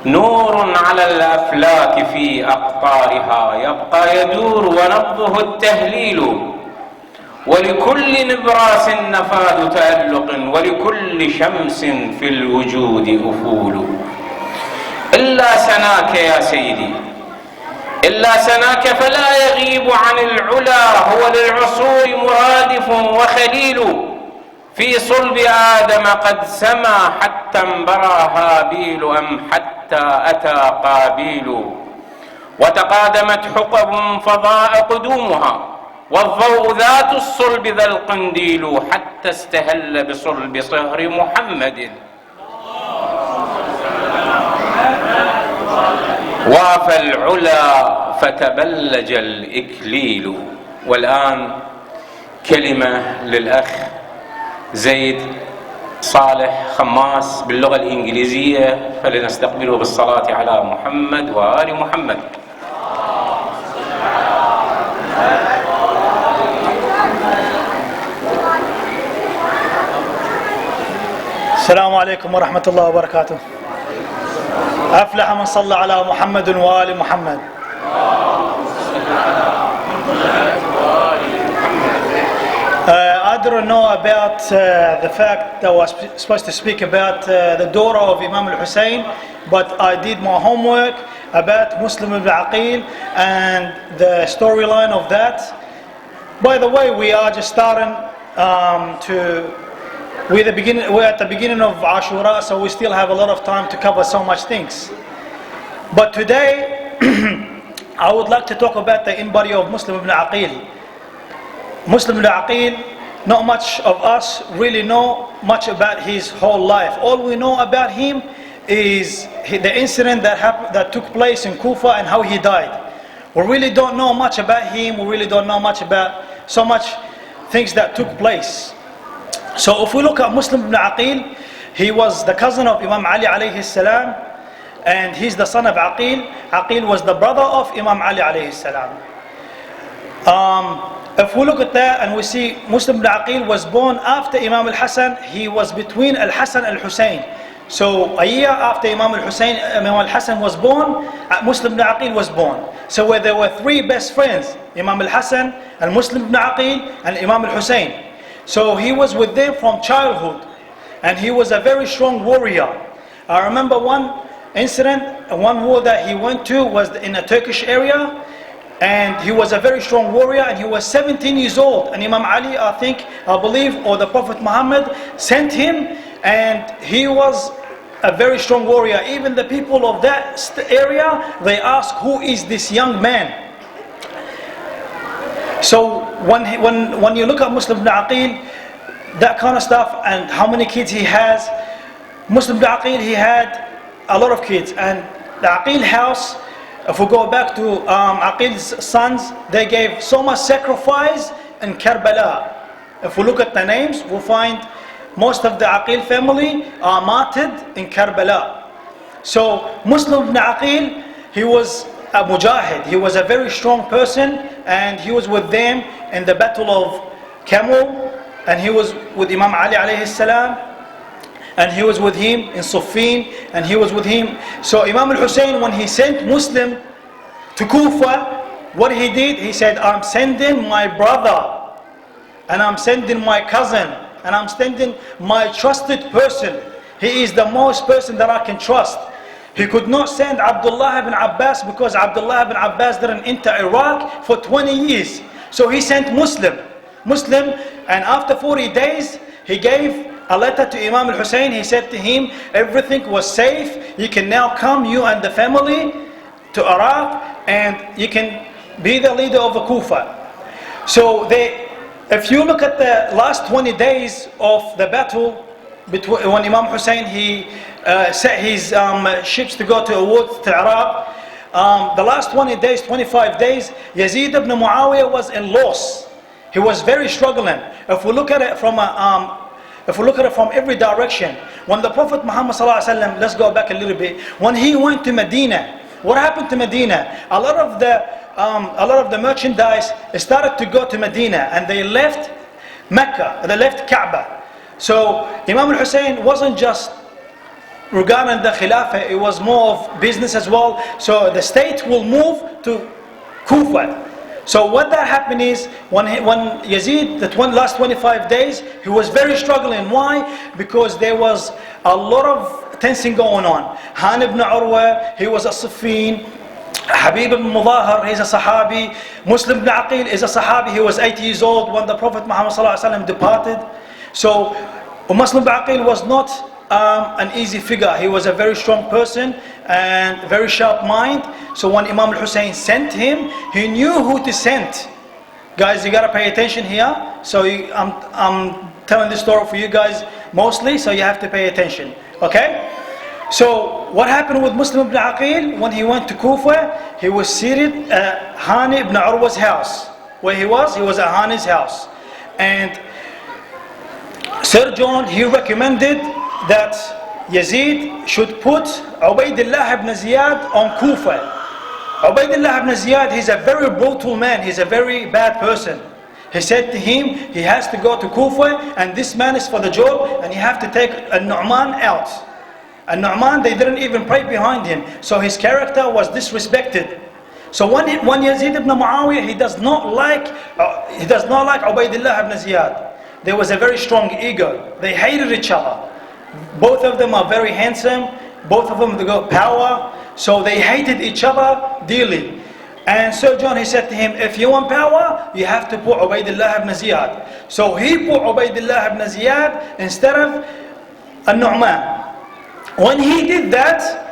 نور على الأفلاك في أقطارها يبقى يدور ونبضه التهليل، ولكل نبراس نفاذ تألق، ولكل شمس في الوجود أفول. إلا سناك يا سيدي، إلا سناك فلا يغيب عن العلا، هو للعصور مرادف وخليل. في صلب آدم قد سما حتى انبرى هابيل، أم حتى أتى قابيل. وتقادمت حقب فضاء قدومها، والضوء ذات الصلب ذا القنديل، حتى استهل بصلب صهر محمد وافى العلا فتبلج الإكليل. والآن كلمة للأخ زيد صالح خماس باللغة الإنجليزية، فلنستقبله بالصلاة على محمد وآل محمد. السلام عليكم ورحمة الله وبركاته. أفلح من صلى على محمد وآل محمد. I didn't know about the fact that I was supposed to speak about the daughter of Imam al-Hussein, but I did my homework about Muslim ibn Aqil and the storyline of that. By the way, we are just starting we're at the beginning of Ashura, so we still have a lot of time to cover so much things. But today, I would like to talk about the in-body of Muslim ibn Aqil. Muslim ibn Aqil, not much of us really know much about his whole life. All we know about him is the incident that took place in Kufa and how he died. We really don't know much about him. We really don't know much about so much things that took place. So if we look at Muslim ibn Aqil, he was the cousin of Imam Ali alayhi salam, and he's the son of Aqil. Aqil was the brother of Imam Ali alayhi salam. If we look at that and we see Muslim ibn Aqil was born after Imam al-Hasan, he was between al-Hasan and al-Hussein. So a year after Imam al-Hasan was born, Muslim ibn Aqil was born. So where there were three best friends, Imam al-Hasan and Muslim ibn Aqil and Imam al-Hussein. So he was with them from childhood, and he was a very strong warrior. I remember one incident, one war that he went to was in a Turkish area, and he was a very strong warrior, and he was 17 years old, and Imam Ali, I believe, or the Prophet Muhammad sent him, and he was a very strong warrior. Even the people of that area, they asked, who is this young man? So when you look at Muslim ibn Aqil, that kind of stuff, and how many kids he has, Muslim ibn Aqil, he had a lot of kids. And the Aqil house, if we go back to Aqil's sons, they gave so much sacrifice in Karbala. If we look at the names, we'll find most of the Aqil family are martyred in Karbala. So Muslim ibn Aqil, he was a mujahid, he was a very strong person, and he was with them in the battle of Camel, and he was with Imam Ali alayhi salam, and he was with him in Siffin, and he was with him. So Imam al-Hussein, when he sent Muslim to Kufa, what he did, he said, I'm sending my brother, and I'm sending my cousin, and I'm sending my trusted person. He is the most person that I can trust. He could not send Abdullah ibn Abbas because Abdullah ibn Abbas didn't enter Iraq for 20 years. So he sent Muslim, and after 40 days, he gave a letter to Imam al-Hussein. He said to him, everything was safe. You can now come, you and the family, to Iraq, and you can be the leader of the Kufa. So if you look at the last 20 days of the battle, when Imam Hussein, he set his ships to go towards Iraq, the last 20 days, 25 days, Yazid ibn Muawiyah was in loss. He was very struggling. If we look at it from every direction, when the Prophet Muhammad sallallahu alaihi wasallam, let's go back a little bit, when he went to Medina, what happened to Medina? A lot of the merchandise started to go to Medina, and they left Mecca, they left Kaaba. So Imam al-Hussein wasn't just regarding the Khilafah, it was more of business as well. So the state will move to Kufa. So what that happened is, when Yazid, the last 25 days, he was very struggling. Why? Because there was a lot of tension going on. Han ibn Urwa, he was a Siffin. Habib ibn Mudahar, he's a Sahabi. Muslim ibn Aqil is a Sahabi. He was 80 years old when the Prophet Muhammad ﷺ departed. So Muslim ibn Aqil was not an easy figure. He was a very strong person and very sharp mind. So when Imam al-Hussein sent him, he knew who to send. Guys, you gotta pay attention here. So I'm telling this story for you guys mostly, so you have to pay attention. Okay? So what happened with Muslim ibn Aqil? When he went to Kufa, he was seated at Hani ibn Urwa's house. Where he was at Hani's house. And Sir John, he recommended that Yazid should put Ubaydullah ibn Ziyad on Kufa. Ubaydullah ibn Ziyad, he's a very brutal man, he's a very bad person. He said to him, he has to go to Kufa, and this man is for the job, and you have to take Nu'man out. And Nu'man, they didn't even pray behind him, so his character was disrespected. So when Yazid ibn Muawiyah, he does not like Ubaydullah ibn Ziyad. There was a very strong ego. They hated each other. Both of them are very handsome. Both of them, they got power. So they hated each other dearly. And Sir John, he said to him, if you want power, you have to put Ubaydullah ibn Ziyad. So he put Ubaydullah ibn Ziyad instead of Nu'man. When he did that,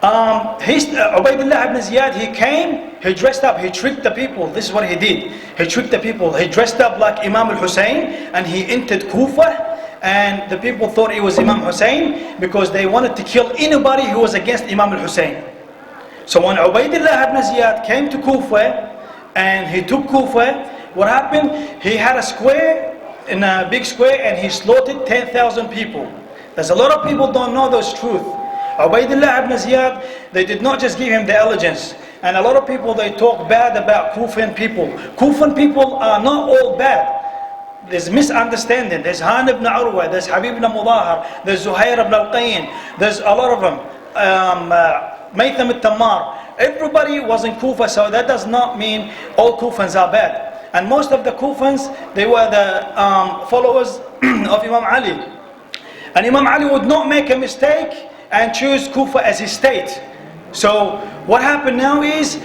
Ubaydullah ibn Ziyad, he came, he dressed up, he tricked the people. This is what he did. He tricked the people. He dressed up like Imam al-Hussein, and he entered Kufa. And the people thought it was Imam Hussein because they wanted to kill anybody who was against Imam al-Hussein. So when Ubaydullah ibn Ziyad came to Kufa and he took Kufa, what happened? He had a square, in a big square, and he slaughtered 10,000 people. There's a lot of people don't know this truth. Ubaydullah ibn Ziyad, they did not just give him the allegiance. And a lot of people, they talk bad about Kufan people. Kufan people are not all bad. There's misunderstanding. There's Han ibn Urwa, there's Habib ibn Mudahar, there's Zuhair ibn al-Qayn, there's a lot of them. Maytham al-Tammar. Everybody was in Kufa, so that does not mean all Kufans are bad. And most of the Kufans, they were the followers of Imam Ali. And Imam Ali would not make a mistake and choose Kufa as his state. So what happened now is,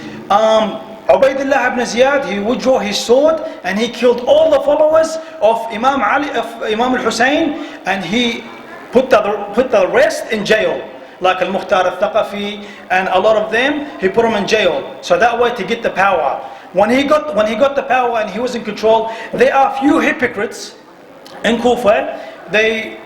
Ubaydullah ibn Ziyad, he withdrew his sword and he killed all the followers of Imam Ali, of Imam al-Hussein, and he put the rest in jail. Like Al-Mukhtar al-Thaqafi and a lot of them, he put them in jail. So that way to get the power. When he got the power and he was in control, there are few hypocrites in Kufa. They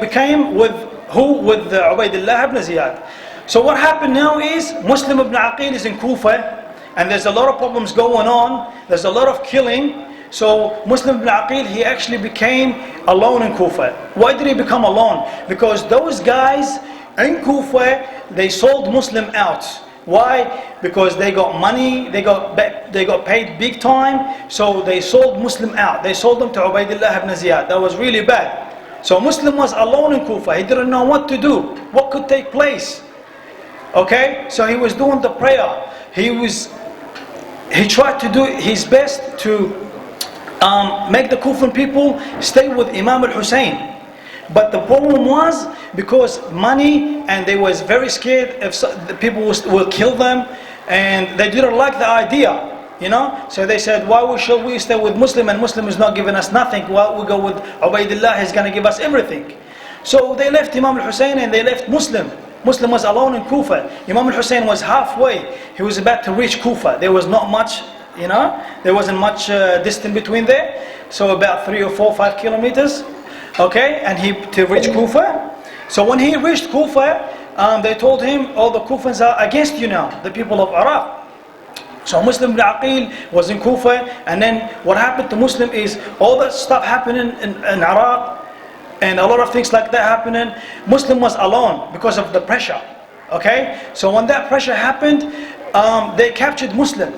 became with Ubaydullah ibn Ziyad. So what happened now is, Muslim ibn Aqil is in Kufa, and there's a lot of problems going on. There's a lot of killing. So Muslim ibn Aqil, he actually became alone in Kufa. Why did he become alone? Because those guys in Kufa, they sold Muslim out. Why? Because they got money, they got paid big time, so they sold Muslim out. They sold them to Ubaydullah ibn Ziyad. That was really bad. So Muslim was alone in Kufa. He didn't know what to do, what could take place. Okay, so he was doing the prayer. He tried to do his best to make the Kufan people stay with Imam al-Hussein. But the problem was, because money, and they was very scared if the people will kill them, and they didn't like the idea, you know. So they said, why should we stay with Muslim, and Muslim is not giving us nothing? Well, we go with Ubaydullah, he's going to give us everything. So they left Imam al-Hussein and they left Muslim. Muslim was alone in Kufa. Imam al-Hussein was halfway. He was about to reach Kufa. There was not much, you know, there wasn't much distance between there. So about 3 or 4, 5 kilometers. Okay, and to reach Kufa. So when he reached Kufa, they told him, all the Kufans are against you now, the people of Iraq. So Muslim ibn Aqil was in Kufa, and then what happened to Muslim is, all that stuff happening in Iraq, and a lot of things like that happening, Muslim was alone because of the pressure. Okay, so when that pressure happened, they captured Muslim.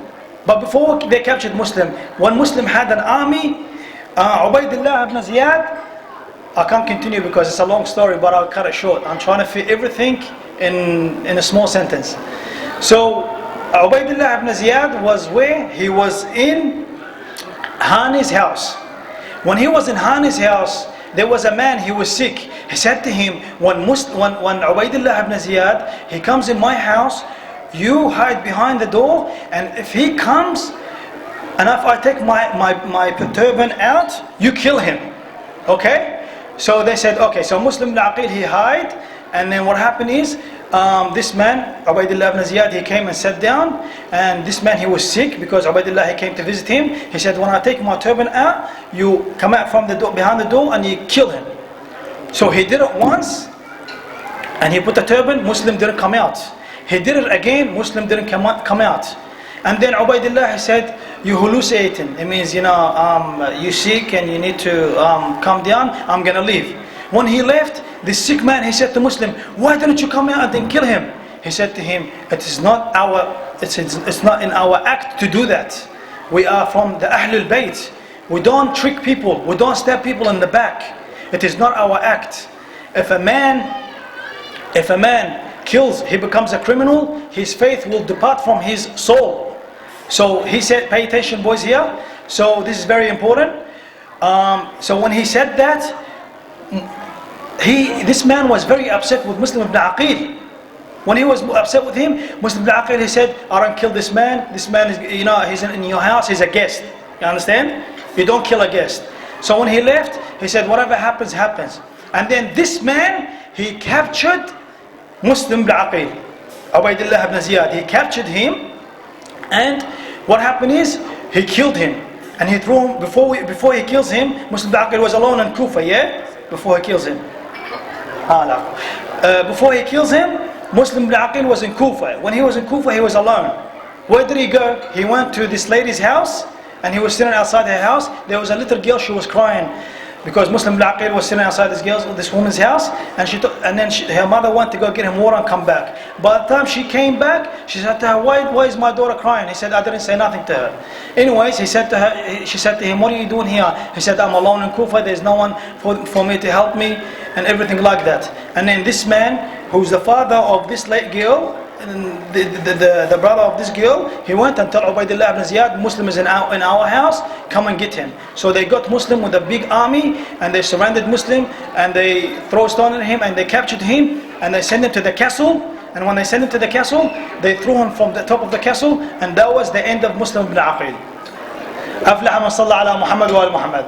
But before they captured Muslim, when Muslim had an army, Ubaydullah ibn Ziyad, I can't continue because it's a long story, but I'll cut it short. I'm trying to fit everything in a small sentence. So Ubaydullah ibn Ziyad was where? He was in Hani's house. When he was in Hani's house, there was a man, he was sick. He said to him, when Ubaydullah ibn Ziyad, he comes in my house, you hide behind the door, and if he comes, and if I take my turban out, you kill him. Okay? So they said, okay, so Muslim ibn Aqil, he hide, and then what happened is, this man, Ubaydullah ibn Ziyad, he came and sat down, and this man, he was sick because Ubaydullah, he came to visit him. He said, when I take my turban out, you come out from the door, behind the door, and you kill him. So he did it once, and he put the turban, Muslim didn't come out. He did it again, Muslim didn't come out. And then Ubaydullah, he said, you hallucinating. It means, you sick and you need to calm down, I'm going to leave. When he left, this sick man, he said to Muslim, why didn't you come out and then kill him? He said to him, it's not in our act to do that. We are from the Ahlulbait. We don't trick people. We don't stab people in the back. It is not our act. If a man kills, he becomes a criminal, his faith will depart from his soul. So he said, pay attention boys here. So this is very important. So when he said that, this man was very upset with Muslim ibn Aqil. When he was upset with him, Muslim ibn Aqil, he said, I don't kill this man. This man is, he's in your house, he's a guest. You understand? You don't kill a guest. So when he left, he said, whatever happens, happens. And then this man, he captured Muslim ibn Aqil, Ubaydullah ibn Ziyad. He captured him, and what happened is, he killed him. And he threw him, before he kills him, Muslim ibn Aqil was alone in Kufa, yeah? Before he kills him. Before he kills him, Muslim ibn Aqil was in Kufa. When he was in Kufa, he was alone. Where did he go? He went to this lady's house, and he was sitting outside her house. There was a little girl, she was crying, because Muslim ibn Aqil was sitting outside this woman's house, and her mother went to go get him water and come back. By the time she came back, she said to her, why is my daughter crying? He said, I didn't say nothing to her. Anyways, she said to him, what are you doing here? He said, I'm alone in Kufa, there's no one for me to help me, and everything like that. And then this man, who's the father of this late girl, and the brother of this girl, he went and told Ubaydullah ibn Ziyad, Muslim is in our house, come and get him. So they got Muslim with a big army, and they surrounded Muslim, and they throw stone at him, and they captured him, and they sent him to the castle. And when they sent him to the castle, they threw him from the top of the castle, and that was the end of Muslim ibn Aqil. أفلح من صلى على محمد وآل محمد.